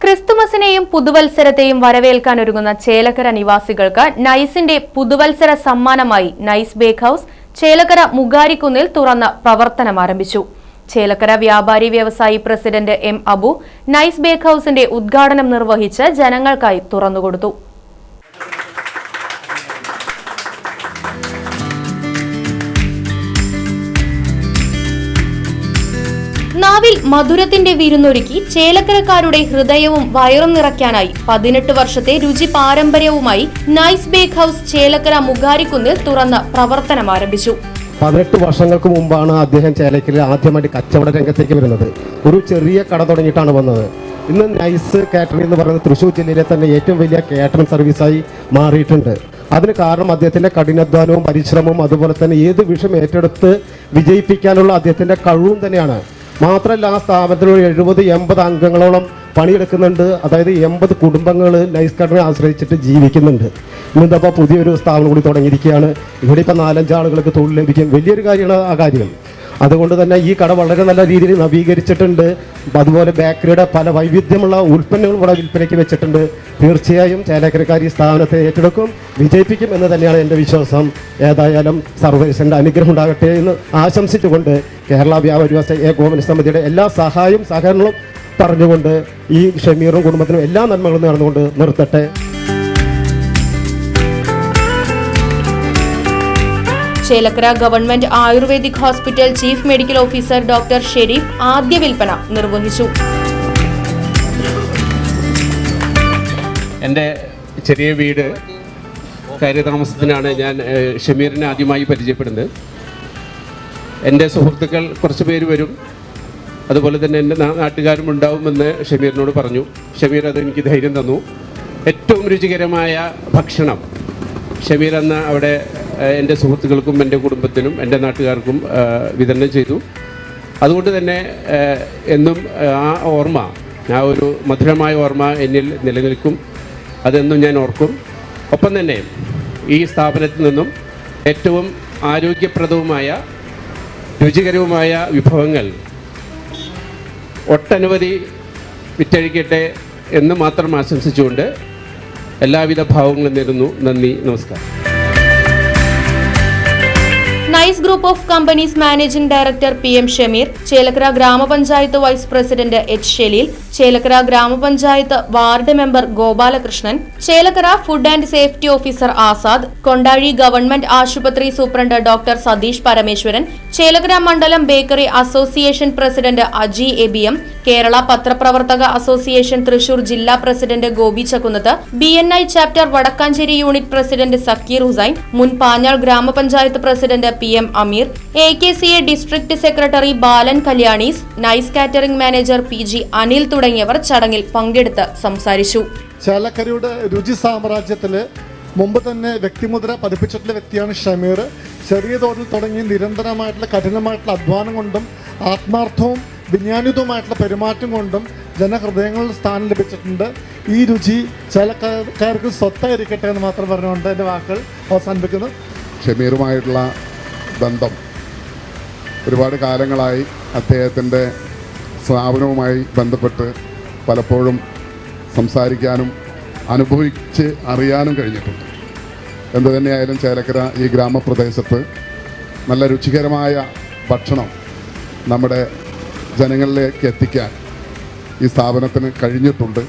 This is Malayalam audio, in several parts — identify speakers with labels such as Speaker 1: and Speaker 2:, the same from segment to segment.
Speaker 1: ക്രിസ്തുമസിനെയും പുതുവത്സരത്തെയും വരവേൽക്കാനൊരുങ്ങുന്ന ചേലക്കര നിവാസികൾക്ക് നൈസിന്റെ പുതുവത്സര സമ്മാനമായി നൈസ് ബേക്ക് ഹൌസ് ചേലക്കര മുഗാരിക്കുന്നിൽ തുറന്ന് പ്രവർത്തനം ആരംഭിച്ചു. ചേലക്കര വ്യാപാരി വ്യവസായി president M Abu Nice Bake ഹൌസിന്റെ ഉദ്ഘാടനം നിർവഹിച്ച് ജനങ്ങൾക്കായി തുറന്നുകൊടുത്തു. നാവിൽ മധുരത്തിന്റെ വിരുന്നൊരുക്കി ചേലക്കരക്കാരുടെ ഹൃദയവും വയറും നിറയ്ക്കാനായി 18 വർഷത്തെ രുചി പാരമ്പര്യവുമായി നൈസ് ബേക്ക് ഹൌസ് ചേലക്കര മുഗാരിക്കുന്നിൽ തുറന്ന് പ്രവർത്തനം ആരംഭിച്ചു.
Speaker 2: 18 വർഷങ്ങൾക്ക് മുമ്പാണ് അദ്ദേഹം ചേലക്കരയിൽ ആദ്യമായിട്ട് കച്ചവട രംഗത്തേക്ക് വരുന്നത്. ഒരു ചെറിയ കട തുടങ്ങിയിട്ടാണ് വന്നത്. ഇന്ന് നൈസ് കാറ്ററിംഗ് എന്ന് പറയുന്നത് തൃശ്ശൂർ ജില്ലയിലെ തന്നെ ഏറ്റവും വലിയ കാറ്ററിംഗ് സർവീസായി മാറിയിട്ടുണ്ട്. അതിന് കാരണം അദ്ദേഹത്തിൻ്റെ കഠിനാധ്വാനവും പരിശ്രമവും അതുപോലെ തന്നെ ഏത് വിഷയം ഏറ്റെടുത്ത് വിജയിപ്പിക്കാനുള്ള അദ്ദേഹത്തിൻ്റെ കഴിവും തന്നെയാണ്. മാത്രമല്ല, ആ സ്ഥാപനത്തിൽ 70-80 അംഗങ്ങളോളം പണിയെടുക്കുന്നുണ്ട്. അതായത് 80 കുടുംബങ്ങൾ നൈസ് കാറ്ററിംഗ് ആശ്രയിച്ചിട്ട് ജീവിക്കുന്നുണ്ട്. ഇന്നിപ്പോൾ പുതിയൊരു സ്ഥാപനം കൂടി തുടങ്ങിയിരിക്കുകയാണ്. ഇവിടെ ഇപ്പോൾ 4-5 ആളുകൾക്ക് തൊഴിൽ ലഭിക്കും. വലിയൊരു കാര്യമാണ് ആ കാര്യം. അതുകൊണ്ട് തന്നെ ഈ കട വളരെ നല്ല രീതിയിൽ നവീകരിച്ചിട്ടുണ്ട്. അതുപോലെ ബേക്കറിയുടെ പല വൈവിധ്യമുള്ള ഉൽപ്പന്നങ്ങളും ഇവിടെ വിൽപ്പനയ്ക്ക് വെച്ചിട്ടുണ്ട്. തീർച്ചയായും ചേലക്കരക്കാർ ഈ സ്ഥാപനത്തെ ഏറ്റെടുക്കും, വിജയിപ്പിക്കും എന്ന് തന്നെയാണ് എൻ്റെ വിശ്വാസം. ഏതായാലും സർവേശ്വരൻ്റെ അനുഗ്രഹം ഉണ്ടാകട്ടെ എന്ന് ആശംസിച്ചുകൊണ്ട് കേരള വ്യാപാരി വ്യവസായ ഏകോപന സമിതിയുടെ എല്ലാ സഹായവും സഹകരണവും പറഞ്ഞുകൊണ്ട് ഈ ഷമീറും കുടുംബത്തിനും എല്ലാ നന്മകളും നടന്നുകൊണ്ട് നിർത്തട്ടെ.
Speaker 1: Chelakkara government ayurvedic hospital chief medical officer doctor Shareef ആദ്യ വിൽപ്പന നിർവഹിച്ചു.
Speaker 3: എൻ്റെ ചെറിയ വീട് കാര്യതാമസത്തിനാണ് ഞാൻ ഷമീറിനെ ആദ്യമായി പരിചയപ്പെടുന്നത്. എൻ്റെ സുഹൃത്തുക്കൾ കുറച്ച് പേര് വരും, അതുപോലെ തന്നെ എൻ്റെ നാട്ടുകാരും ഉണ്ടാവുമെന്ന് ഷമീറിനോട് പറഞ്ഞു. ഷമീർ അതെനിക്ക് ധൈര്യം തന്നു. ഏറ്റവും രുചികരമായ ഭക്ഷണം ഷമീർ അന്ന് അവിടെ എൻ്റെ സുഹൃത്തുക്കൾക്കും എൻ്റെ കുടുംബത്തിനും എൻ്റെ നാട്ടുകാർക്കും വിതരണം ചെയ്തു. അതുകൊണ്ട് തന്നെ എന്നും ആ ഒരു മധുരമായ ഓർമ്മ എന്നിൽ നിലനിൽക്കും. അതെന്നും ഞാൻ ഓർക്കും. ഒപ്പം തന്നെ ഈ സ്ഥാപനത്തിൽ നിന്നും ഏറ്റവും ആരോഗ്യപ്രദവുമായ രുചികരവുമായ വിഭവങ്ങൾ ഒട്ടനവധി വിറ്റഴിക്കട്ടെ എന്ന് മാത്രം ആശംസിച്ചുകൊണ്ട് എല്ലാവിധ ഭാവങ്ങളും നേരുന്നു. നന്ദി, നമസ്കാരം.
Speaker 1: Nice group of companies managing director PM Shameer, Chelakkara ഗ്രാമപഞ്ചായത്ത് vice president H Shaleel, Chelakkara ഗ്രാമപഞ്ചായത്ത് ward member Gopalakrishnan, Chelakkara food and safety officer Azad, Kondazhi government ആശുപത്രി സൂപ്രണ്ട് ഡോക്ടർ സതീഷ് പരമേശ്വരൻ, ചേലക്കര മണ്ഡലം bakery association president Aji ABM, Kerala പത്രപ്രവർത്തക അസോസിയേഷൻ തൃശൂർ ജില്ലാ president Gopi Chakkunnath, BNI chapter Vadakkanchery unit president Zakir Hussain, മുൻ പാഞ്ഞാൾ ഗ്രാമപഞ്ചായത്ത് president PM Ameer, AKCA district secretary Balan Kalyanis, nice catering manager PG Anil തുടങ്ങിയവർ ചടങ്ങിൽ പങ്കെടുത്ത് സംസാരിച്ചു.
Speaker 4: ചേലക്കരയുടെ രുചി സാമ്രാജ്യത്തിൽ മുമ്പ് തന്നെ വ്യക്തിമുദ്ര പതിപ്പിച്ചിട്ടുള്ള വ്യക്തിയാണ് ഷമീർ. ചെറിയ തോതിൽ തുടങ്ങി നിരന്തരമായിട്ടുള്ള കഠിനമായിട്ടുള്ള അധ്വാനം കൊണ്ടും ആത്മാർത്ഥവും വിജ്ഞാനിതവുമായിട്ടുള്ള പെരുമാറ്റം കൊണ്ടും ജനഹൃദയങ്ങളിൽ സ്ഥാനം ലഭിച്ചിട്ടുണ്ട്. ഈ രുചി ചേലക്കാർക്ക് സ്വത്തായിരിക്കട്ടെ എന്ന് മാത്രം പറഞ്ഞുകൊണ്ട് എൻ്റെ വാക്കുകൾ അവസാനിപ്പിക്കുന്നു.
Speaker 5: ഷമീറുമായിട്ടുള്ള ബന്ധം ഒരുപാട് കാലങ്ങളായി അദ്ദേഹത്തിൻ്റെ സ്ഥാപനവുമായി ബന്ധപ്പെട്ട് പലപ്പോഴും സംസാരിക്കാനും അനുഭവിച്ച് അറിയാനും കഴിഞ്ഞിട്ടുണ്ട്. എന്തു തന്നെയായാലും ചേലക്കര ഈ ഗ്രാമപ്രദേശത്ത് നല്ല രുചികരമായ ഭക്ഷണം നമ്മുടെ ജനങ്ങളിലേക്ക് എത്തിക്കാൻ ഈ സ്ഥാപനത്തിന് കഴിഞ്ഞിട്ടുണ്ട്.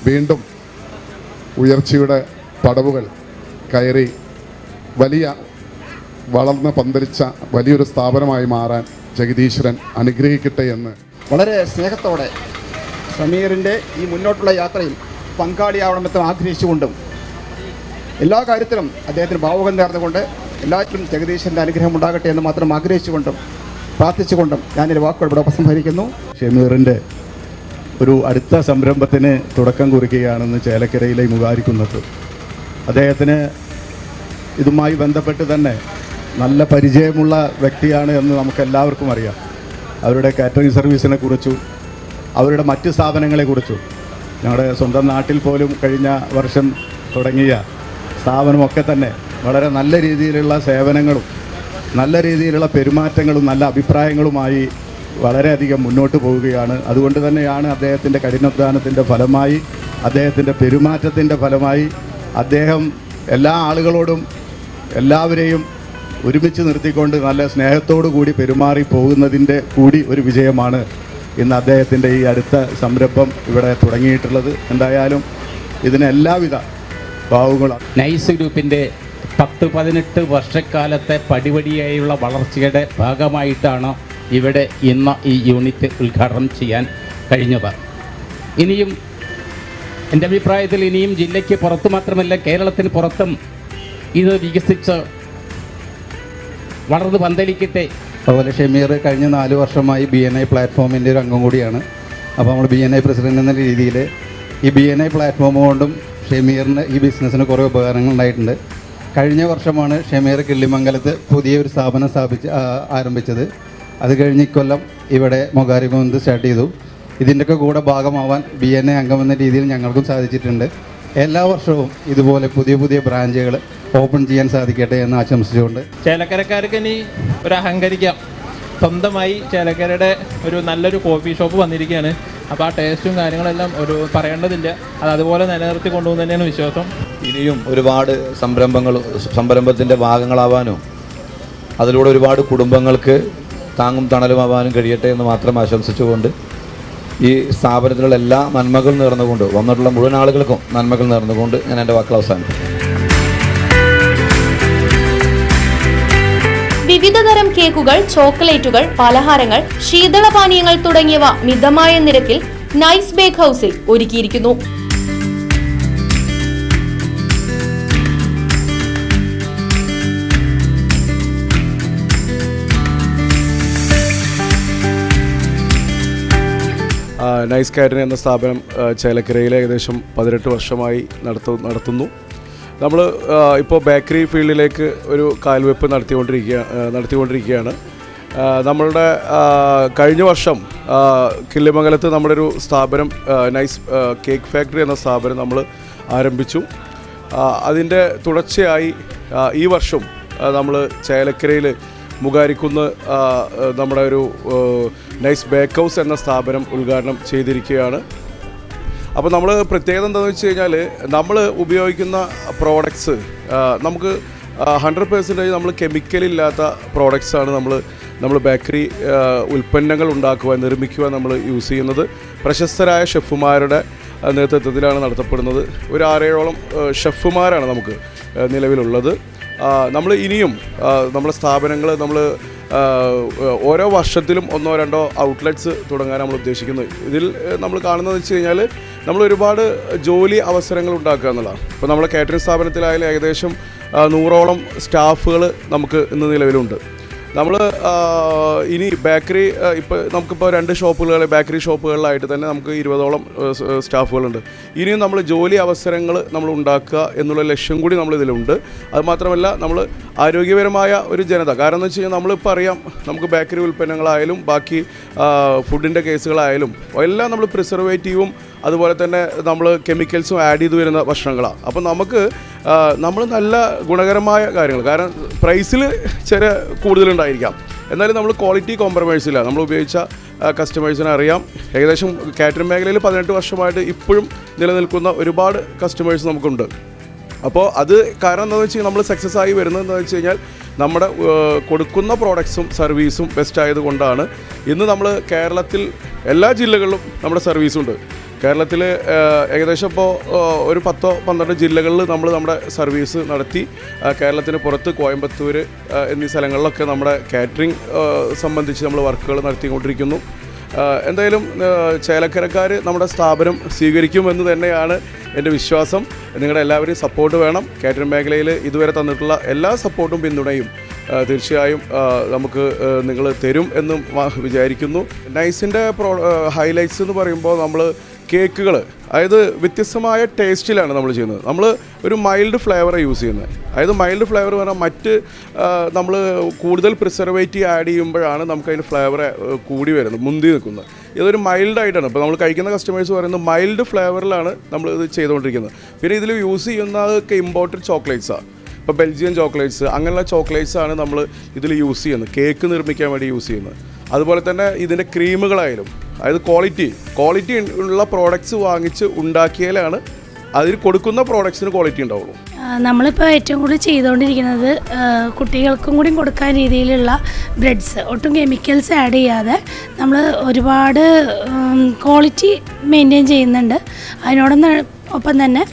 Speaker 5: വീണ്ടും ഉയർച്ചയുടെ പടവുകൾ കയറി വലിയ വളർന്ന് പന്തലിച്ച വലിയൊരു സ്ഥാപനമായി മാറാൻ ജഗദീശ്വരൻ അനുഗ്രഹിക്കട്ടെ എന്ന്
Speaker 6: വളരെ സ്നേഹത്തോടെ ഷമീറിൻ്റെ ഈ മുന്നോട്ടുള്ള യാത്രയിൽ പങ്കാളിയാവണമെന്ന് ആഗ്രഹിച്ചുകൊണ്ടും എല്ലാ കാര്യത്തിലും അദ്ദേഹത്തിന് ഭാവുകം നേർന്നുകൊണ്ട് എല്ലാറ്റിലും ജഗദീശ്വരൻ്റെ അനുഗ്രഹം ഉണ്ടാകട്ടെ എന്ന് മാത്രം ആഗ്രഹിച്ചുകൊണ്ടും പ്രാർത്ഥിച്ചുകൊണ്ടും ഞാനൊരു വാക്കുകൾ ഇവിടെ ഉപസംഹരിക്കുന്നു.
Speaker 7: ഷമീറിൻ്റെ ഒരു അടുത്ത സംരംഭത്തിന് തുടക്കം കുറിക്കുകയാണെന്ന് ചേലക്കരയിലെ മുഗാരിക്കുന്നത്. അദ്ദേഹത്തിന് ഇതുമായി ബന്ധപ്പെട്ട് തന്നെ നല്ല പരിചയമുള്ള വ്യക്തിയാണ് എന്ന് നമുക്കെല്ലാവർക്കും അറിയാം. അവരുടെ കാറ്ററിംഗ് സർവീസിനെ കുറിച്ചും അവരുടെ മറ്റ് സ്ഥാപനങ്ങളെക്കുറിച്ചും ഞങ്ങളുടെ സ്വന്തം നാട്ടിൽ പോലും കഴിഞ്ഞ വർഷം തുടങ്ങിയ സ്ഥാപനമൊക്കെ തന്നെ വളരെ നല്ല രീതിയിലുള്ള സേവനങ്ങളും നല്ല രീതിയിലുള്ള പെരുമാറ്റങ്ങളും നല്ല അഭിപ്രായങ്ങളുമായി വളരെയധികം മുന്നോട്ട് പോവുകയാണ്. അതുകൊണ്ട് തന്നെയാണ് അദ്ദേഹത്തിൻ്റെ കഠിനാധ്വാനത്തിൻ്റെ ഫലമായി, അദ്ദേഹത്തിൻ്റെ പെരുമാറ്റത്തിൻ്റെ ഫലമായി അദ്ദേഹം എല്ലാ ആളുകളോടും എല്ലാവരെയും ഒരുമിച്ച് നിർത്തിക്കൊണ്ട് നല്ല സ്നേഹത്തോടു കൂടി പെരുമാറി പോകുന്നതിൻ്റെ കൂടി ഒരു വിജയമാണ് ഇന്ന് അദ്ദേഹത്തിൻ്റെ ഈ അടുത്ത സംരംഭം ഇവിടെ തുടങ്ങിയിട്ടുള്ളത്. എന്തായാലും ഇതിന് എല്ലാവിധ ഭാവുകളും.
Speaker 8: നൈസ് ഗ്രൂപ്പിൻ്റെ 10-18 വർഷക്കാലത്തെ പടിപടിയായുള്ള വളർച്ചയുടെ ഭാഗമായിട്ടാണ് ഇവിടെ ഇന്ന് ഈ യൂണിറ്റ് ഉദ്ഘാടനം ചെയ്യാൻ കഴിഞ്ഞത്. ഇനിയും എൻ്റെ അഭിപ്രായത്തിൽ ഇനിയും ജില്ലയ്ക്ക് പുറത്ത് മാത്രമല്ല കേരളത്തിന് പുറത്തും ഇത് വികസിച്ച് വളർന്ന് പന്തലിക്കട്ടെ.
Speaker 9: അതുപോലെ ഷമീർ കഴിഞ്ഞ 4 വർഷമായി BNI പ്ലാറ്റ്ഫോമിൻ്റെ ഒരു അംഗം കൂടിയാണ്. അപ്പോൾ നമ്മൾ BNI പ്രസിഡന്റ് എന്ന രീതിയിൽ ഈ BNI പ്ലാറ്റ്ഫോം കൊണ്ടും ഷമീറിന് ഈ ബിസിനസ്സിന് കുറേ ഉപകാരങ്ങൾ ഉണ്ടായിട്ടുണ്ട്. കഴിഞ്ഞ വർഷമാണ് ഷമീർ കിള്ളിമംഗലത്ത് പുതിയൊരു സ്ഥാപനം ആരംഭിച്ചത്. അത് കഴിഞ്ഞ് ഇക്കൊല്ലം ഇവിടെ മൊഗാരിമന്ത് സ്റ്റാർട്ട് ചെയ്തു. ഇതിൻ്റെയൊക്കെ കൂടെ ഭാഗമാവാൻ BNI അംഗം എന്ന രീതിയിൽ ഞങ്ങൾക്കും സാധിച്ചിട്ടുണ്ട്. എല്ലാ വർഷവും ഇതുപോലെ പുതിയ പുതിയ ബ്രാഞ്ചുകൾ ഓപ്പൺ ചെയ്യാൻ സാധിക്കട്ടെ എന്ന് ആശംസിച്ചുകൊണ്ട്
Speaker 10: ചേലക്കരക്കാർക്ക് ഇനി ഒരു അഹങ്കരിക്കാം. സ്വന്തമായി ചേലക്കരയുടെ ഒരു നല്ലൊരു കോഫി ഷോപ്പ് വന്നിരിക്കുകയാണ്. അപ്പോൾ ആ ടേസ്റ്റും കാര്യങ്ങളെല്ലാം ഒരു പറയേണ്ടതില്ല, അത് അതുപോലെ നിലനിർത്തി കൊണ്ടുപോകുന്ന തന്നെയാണ് വിശ്വാസം.
Speaker 11: ഇനിയും ഒരുപാട് സംരംഭത്തിൻ്റെ ഭാഗങ്ങളാവാനും അതിലൂടെ ഒരുപാട് കുടുംബങ്ങൾക്ക് താങ്ങും തണലുമാവാനും കഴിയട്ടെ എന്ന് മാത്രം ആശംസിച്ചുകൊണ്ട് ഈ സ്ഥാപനത്തിലുള്ള എല്ലാ നന്മകൾ നേർന്നുകൊണ്ട് വന്നിട്ടുള്ള മുഴുവൻ ആളുകൾക്കും നന്മകൾ നേർന്നുകൊണ്ട് ഞാൻ എൻ്റെ വാക്കുകൾ അവസാനിപ്പിക്കും.
Speaker 1: വിവിധതരം കേക്കുകൾ, ചോക്ലേറ്റുകൾ, പലഹാരങ്ങൾ, ശീതളപാനീയങ്ങൾ തുടങ്ങിയവ മിതമായ നിരക്കിൽ നൈസ് ബേക്ക് ഹൗസിൽ ഒരുക്കിയിരിക്കുന്നു.
Speaker 12: നൈസ് കാറ്ററിംഗ് എന്ന സ്ഥാപനം ചേലക്കരയിൽ ഏകദേശം 18 വർഷമായി നടത്തുന്നു. നമ്മൾ ഇപ്പോൾ ബേക്കറി ഫീൽഡിലേക്ക് ഒരു കാൽവെപ്പ് നടത്തിക്കൊണ്ടിരിക്കുകയാണ്. നമ്മളുടെ കഴിഞ്ഞ വർഷം കിള്ളിമംഗലത്ത് നമ്മുടെ ഒരു സ്ഥാപനം നൈസ് കേക്ക് ഫാക്ടറി എന്ന സ്ഥാപനം നമ്മൾ ആരംഭിച്ചു. അതിൻ്റെ തുടർച്ചയായി ഈ വർഷം നമ്മൾ ചേലക്കരയിൽ മുഗാരിക്കുന്ന് നമ്മുടെ ഒരു നൈസ് ബേക്ക് ഹൗസ് എന്ന സ്ഥാപനം ഉദ്ഘാടനം ചെയ്തിരിക്കുകയാണ്. അപ്പോൾ നമ്മൾ പ്രത്യേകത എന്താണെന്ന് വെച്ച് കഴിഞ്ഞാൽ നമ്മൾ ഉപയോഗിക്കുന്ന പ്രോഡക്ട്സ് നമുക്ക് 100% നമ്മൾ കെമിക്കലില്ലാത്ത പ്രോഡക്ട്സാണ് നമ്മൾ ബേക്കറി ഉൽപ്പന്നങ്ങൾ നിർമ്മിക്കുവാൻ നമ്മൾ യൂസ് ചെയ്യുന്നത്. പ്രശസ്തരായ ഷെഫുമാരുടെ നേതൃത്വത്തിലാണ് നടത്തപ്പെടുന്നത്. ഒരു 6-7ഓളം ഷെഫുമാരാണ് നമുക്ക് നിലവിലുള്ളത്. നമ്മൾ ഇനിയും നമ്മുടെ സ്ഥാപനങ്ങൾ ഓരോ വർഷത്തിലും 1-2 ഔട്ട്ലെറ്റ്സ് തുടങ്ങാൻ നമ്മൾ ഉദ്ദേശിക്കുന്നത്. ഇതിൽ നമ്മൾ കാണുന്നത് വെച്ച് കഴിഞ്ഞാൽ നമ്മൾ ഒരുപാട് ജോലി അവസരങ്ങൾ ഉണ്ടാക്കുക എന്നുള്ളതാണ്. ഇപ്പോൾ നമ്മളെ കാറ്ററിംഗ് സ്ഥാപനത്തിലായാലും ഏകദേശം 100ഓളം സ്റ്റാഫുകൾ നമുക്ക് ഇന്ന് നിലവിലുണ്ട്. നമ്മൾ ഇനി ബേക്കറി നമുക്കിപ്പോൾ 2 ബേക്കറി ഷോപ്പുകളിലായിട്ട് തന്നെ നമുക്ക് 20ഓളം സ്റ്റാഫുകളുണ്ട്. ഇനിയും നമ്മൾ ജോലി അവസരങ്ങൾ നമ്മൾ ഉണ്ടാക്കുക എന്നുള്ള ലക്ഷ്യം കൂടി നമ്മളിതിലുണ്ട്. അതുമാത്രമല്ല നമ്മൾ ആരോഗ്യപരമായ ഒരു ജനത, കാരണം എന്ന് വെച്ച് കഴിഞ്ഞാൽ നമ്മളിപ്പോൾ അറിയാം നമുക്ക് ബേക്കറി ഉൽപ്പന്നങ്ങളായാലും ബാക്കി ഫുഡിൻ്റെ കേസുകളായാലും എല്ലാം നമ്മൾ പ്രിസർവേറ്റീവും അതുപോലെ തന്നെ നമ്മൾ കെമിക്കൽസും ആഡ് ചെയ്ത് വരുന്ന ഭക്ഷണങ്ങളാണ്. അപ്പം നമ്മൾ നല്ല ഗുണകരമായ കാര്യങ്ങൾ, കാരണം പ്രൈസിൽ ചെറിയ കൂടുതലുണ്ടായിരിക്കാം, എന്നാലും നമ്മൾ ക്വാളിറ്റി കോംപ്രമൈസ് ഇല്ല. നമ്മൾ ഉപയോഗിച്ച കസ്റ്റമേഴ്സിനെ അറിയാം. ഏകദേശം കാറ്ററിംഗ് മേഖലയിൽ 18 വർഷമായിട്ട് ഇപ്പോഴും നിലനിൽക്കുന്ന ഒരുപാട് കസ്റ്റമേഴ്സ് നമുക്കുണ്ട്. അപ്പോൾ അത് കാരണം എന്താണെന്ന് വെച്ച് കഴിഞ്ഞാൽ നമ്മൾ സക്സസ് ആയി വരുന്നത് എന്താണെന്ന് വെച്ച് കഴിഞ്ഞാൽ നമ്മുടെ കൊടുക്കുന്ന പ്രോഡക്ട്സും സർവീസും ബെസ്റ്റ് ആയതുകൊണ്ടാണ്. ഇന്ന് നമ്മൾ കേരളത്തിൽ എല്ലാ ജില്ലകളിലും നമ്മുടെ സർവീസുണ്ട്. കേരളത്തിൽ ഏകദേശം ഇപ്പോൾ ഒരു 10-12 ജില്ലകളിൽ നമ്മുടെ സർവീസ് നടത്തി. കേരളത്തിന് പുറത്ത് കോയമ്പത്തൂർ എന്നീ സ്ഥലങ്ങളിലൊക്കെ നമ്മുടെ കാറ്ററിംഗ് സംബന്ധിച്ച് നമ്മൾ വർക്കുകൾ നടത്തിക്കൊണ്ടിരിക്കുന്നു. എന്തായാലും ചേലക്കരക്കാർ നമ്മുടെ സ്ഥാപനം സ്വീകരിക്കുമെന്ന് തന്നെയാണ് എൻ്റെ വിശ്വാസം. നിങ്ങളുടെ എല്ലാവരെയും സപ്പോർട്ട് വേണം. കാറ്ററിംഗ് മേഖലയിൽ ഇതുവരെ തന്നിട്ടുള്ള എല്ലാ സപ്പോർട്ടും പിന്തുണയും തീർച്ചയായും നമുക്ക് നിങ്ങൾ തരും എന്നും വിചാരിക്കുന്നു. നൈസിൻ്റെ ഹൈലൈറ്റ്സ് എന്ന് പറയുമ്പോൾ നമ്മൾ കേക്കുകൾ, അതായത് വ്യത്യസ്തമായ ടേസ്റ്റിലാണ് നമ്മൾ ചെയ്യുന്നത്. നമ്മൾ ഒരു മൈൽഡ് ഫ്ലേവർ യൂസ് ചെയ്യുന്നത്. അതായത് മൈൽഡ് ഫ്ലേവർ പറഞ്ഞാൽ മറ്റ് നമ്മൾ കൂടുതൽ പ്രിസർവേറ്റീവ് ആഡ് ചെയ്യുമ്പോഴാണ് നമുക്കതിന് ഫ്ലേവർ കൂടി വരുന്നത്, മുന്തി നിൽക്കുന്നത്. ഇതൊരു മൈൽഡായിട്ടാണ്. ഇപ്പോൾ നമ്മൾ കഴിക്കുന്ന കസ്റ്റമേഴ്സ് പറയുന്നത് മൈൽഡ് ഫ്ലേവറിലാണ് നമ്മൾ ഇത് ചെയ്തുകൊണ്ടിരിക്കുന്നത്. പിന്നെ ഇതിൽ യൂസ് ചെയ്യുന്നതൊക്കെ ഇമ്പോർട്ടഡ് ചോക്ലേറ്റ്സാണ്. ഇപ്പോൾ ബെൽജിയൻ ചോക്ലേറ്റ്സ് അങ്ങനെയുള്ള ചോക്ലേറ്റ്സാണ് നമ്മൾ ഇതിൽ യൂസ് ചെയ്യുന്നത്, കേക്ക് നിർമ്മിക്കാൻ വേണ്ടി യൂസ് ചെയ്യുന്നത്. അതുപോലെ തന്നെ ഇതിൻ്റെ ക്രീമുകളായാലും, അതായത് ക്വാളിറ്റി ഉള്ള പ്രോഡക്റ്റ്സ് വാങ്ങിച്ച് ഉണ്ടാക്കിയാലാണ് അതിൽ കൊടുക്കുന്ന പ്രോഡക്ട്സിന് ക്വാളിറ്റി ഉണ്ടാവുള്ളൂ.
Speaker 13: നമ്മളിപ്പോൾ ഏറ്റവും കൂടുതൽ ചെയ്തുകൊണ്ടിരിക്കുന്നത് കുട്ടികൾക്കും കൂടി കൊടുക്കാൻ രീതിയിലുള്ള ബ്രെഡ്സ്, ഒട്ടും കെമിക്കൽസ് ആഡ് ചെയ്യാതെ നമ്മൾ ഒരുപാട് ക്വാളിറ്റി മെയിൻറ്റെയിൻ ചെയ്യുന്നുണ്ട്. അതിനോടൊപ്പം തന്നെ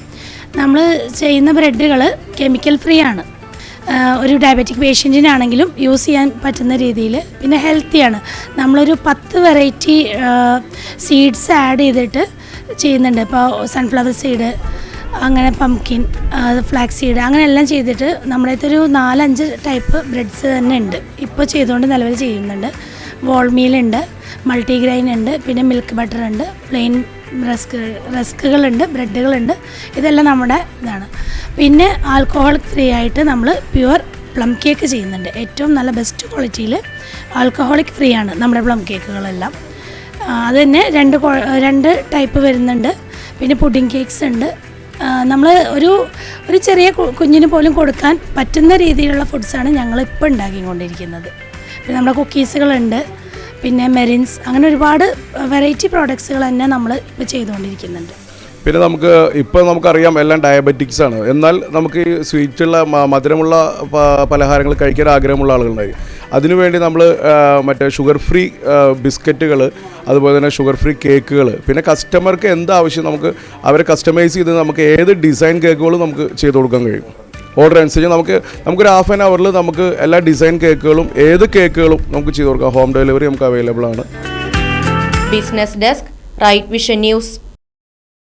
Speaker 13: നമ്മൾ ചെയ്യുന്ന ബ്രെഡുകൾ കെമിക്കൽ ഫ്രീ ആണ്. ഒരു ഡയബറ്റിക് പേഷ്യൻറ്റിനാണെങ്കിലും യൂസ് ചെയ്യാൻ പറ്റുന്ന രീതിയിൽ, പിന്നെ ഹെൽത്തിയാണ്. നമ്മളൊരു 10 വെറൈറ്റി സീഡ്സ് ആഡ് ചെയ്തിട്ട് ചെയ്യുന്നുണ്ട്. ഇപ്പോൾ സൺഫ്ലവർ സീഡ്, അങ്ങനെ പംകിൻ, ഫ്ലാക്സ് സീഡ്, അങ്ങനെ എല്ലാം ചെയ്തിട്ട് നമ്മുടെ അടുത്തൊരു 4-5 ടൈപ്പ് ബ്രെഡ്സ് തന്നെ ഉണ്ട് ഇപ്പോൾ ചെയ്തുകൊണ്ട് നിലവിൽ ചെയ്യുന്നുണ്ട്. വോൾമീലുണ്ട്, മൾട്ടിഗ്രെയിൻ ഉണ്ട്, പിന്നെ മിൽക്ക് ബട്ടർ ഉണ്ട്, പ്ലെയിൻ റസ്കുകളുണ്ട്, ബ്രെഡുകളുണ്ട്. ഇതെല്ലാം നമ്മുടെ ഇതാണ്. പിന്നെ ആൽക്കഹോൾ ഫ്രീ ആയിട്ട് നമ്മൾ പ്യുവർ പ്ലം കേക്ക് ചെയ്യുന്നുണ്ട്. ഏറ്റവും നല്ല ബെസ്റ്റ് ക്വാളിറ്റിയിൽ ആൽക്കഹോളിക് ഫ്രീ ആണ് നമ്മുടെ പ്ലം കേക്കുകളെല്ലാം. അത് തന്നെ 2 ടൈപ്പ് വരുന്നുണ്ട്. പിന്നെ പുഡിംഗ് കേക്ക്സ് ഉണ്ട്. നമ്മൾ ഒരു ചെറിയ കുഞ്ഞിന് പോലും കൊടുക്കാൻ പറ്റുന്ന രീതിയിലുള്ള ഫുഡ്സാണ് ഞങ്ങളിപ്പോൾ ഉണ്ടാക്കിക്കൊണ്ടിരിക്കുന്നത്. പിന്നെ നമ്മുടെ കുക്കീസുകളുണ്ട്, പിന്നെ മെറിൻസ്, അങ്ങനെ ഒരുപാട് വെറൈറ്റി പ്രോഡക്ട്സുകൾ തന്നെ നമ്മൾ ഇപ്പോൾ ചെയ്തുകൊണ്ടിരിക്കുന്നുണ്ട്.
Speaker 12: പിന്നെ നമുക്കറിയാം എല്ലാം ഡയബറ്റിക്സ് ആണ്. എന്നാൽ നമുക്ക് ഈ സ്വീറ്റുള്ള മധുരമുള്ള പലഹാരങ്ങൾ കഴിക്കാൻ ആഗ്രഹമുള്ള ആളുകളുണ്ടായി. അതിനുവേണ്ടി നമ്മൾ മറ്റേ ഷുഗർ ഫ്രീ ബിസ്ക്കറ്റുകൾ, അതുപോലെ തന്നെ ഷുഗർ ഫ്രീ കേക്കുകൾ, പിന്നെ കസ്റ്റമർക്ക് എന്താവശ്യം നമുക്ക് അവരെ കസ്റ്റമൈസ് ചെയ്ത് നമുക്ക് ഏത് ഡിസൈൻ കേക്കുകളും നമുക്ക് ചെയ്ത് കൊടുക്കാൻ കഴിയും. ഓർഡർ അനുസരിച്ച് നമുക്കൊരു ഹാഫ് ആൻ അവറിൽ നമുക്ക് എല്ലാ ഡിസൈൻ കേക്കുകളും ഏത് കേക്കുകളും നമുക്ക് ചെയ്ത് കൊടുക്കാം. ഹോം ഡെലിവറി നമുക്ക് അവൈലബിൾ ആണ്.
Speaker 1: Business desk, Right Vision news.